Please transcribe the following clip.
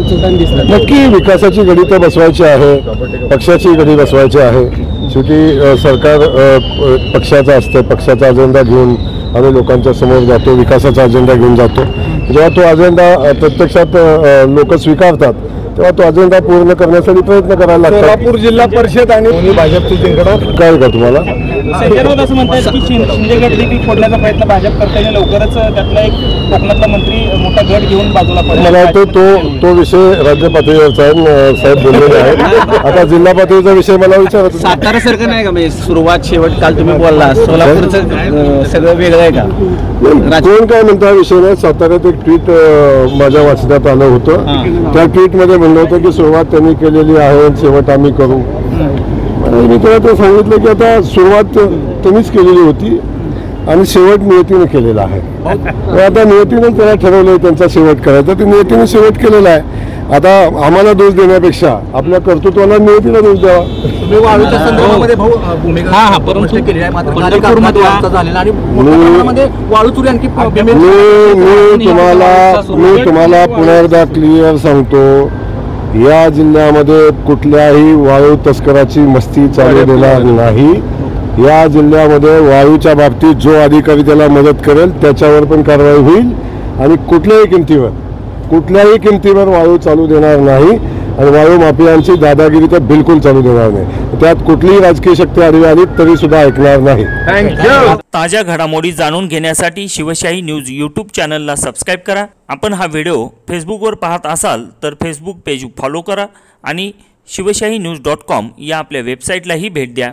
नक्की विकासाची घडी तर बसवायची आहे, पक्षाची घडी बसवायची आहे. शेवटी सरकार पक्षाचं असतं, पक्षाचा अजेंडा घेऊन आम्ही लोकांच्या समोर जातो, विकासाचा अजेंडा घेऊन जातो. जेव्हा तो अजेंडा प्रत्यक्षात लोक स्वीकारतात तेव्हा तो अजेंडा पूर्ण करण्यासाठी प्रयत्न करायला लागतात. सोलापूर जिल्हा परिषद आणि भाजपची जिंकणार काय का तुम्हाला असं म्हणतात की शिंदे गट देखील फोडण्याचा प्रयत्न भाजप करते, लवकरच त्यातला एक कोकणातला मंत्री मोठा गट घेऊन बाजूला पडेल. मला वाटतं तो विषय राज्य पातळीवरचा आहे, साहेब बोललेले आहेत. आता जिल्हा पातळीचा विषय मला विचारत. सातारा सारखं नाही का, म्हणजे सुरुवात शेवट काल तुम्ही बोलला सोलापूरचं सगळं वेगळं आहे का? कोण काय म्हणता विषय नाही. साताऱ्यात एक ट्विट माझ्या वाचण्यात आलं होतं. त्या ट्विटमध्ये म्हणलं होतं की सुरुवात त्यांनी केलेली आहे, शेवट आम्ही करू. मी तुला ते सांगितलं की आता सुरुवात त्यांनीच केलेली होती आणि शेवट नियतीने केलेला आहे. आता नियतीने त्याला ठरवलंय त्यांचा शेवट करायचा, ते नियतीने शेवट केलेला आहे. आता आम्हाला दोष देण्यापेक्षा आपल्या कर्तृत्वाला नियतीला दोष द्यावा. तुम्ही वाळूच्या संदर्भामध्ये भूमिका स्पष्ट केली आहे, मात्र झालेला आणि वाळू चोरी आणखी मी तुम्हाला पुन्हा एकदा क्लिअर सांगतो, या जिल्ह्यामध्ये कुठल्याही वाळू तस्कराची मस्ती चालू देणार नाही. या जिल्ह्यामध्ये वाळूच्या बाबतीत जो अधिकारी त्याला मदत करेल त्याच्यावर पण कारवाई होईल आणि कुठल्याही किमतीवर वाळू चालू देणार नाही आणि वाळू माफियांची दादागिरी तर बिलकुल चालू देणार नाही. त्यात कुठलीही राजकीय शक्ती आडवी आली तरी सुद्धा ऐकणार नाही. ताज्या घडामोडी जाणून घेण्यासाठी शिवशाही न्यूज यूट्यूब चॅनलला सबस्क्राईब करा. आपण हा व्हिडिओ फेसबुकवर पाहत असाल तर फेसबुक पेज फॉलो करा आणि शिवशाही न्यूज.com या आपल्या वेबसाईटलाही भेट द्या.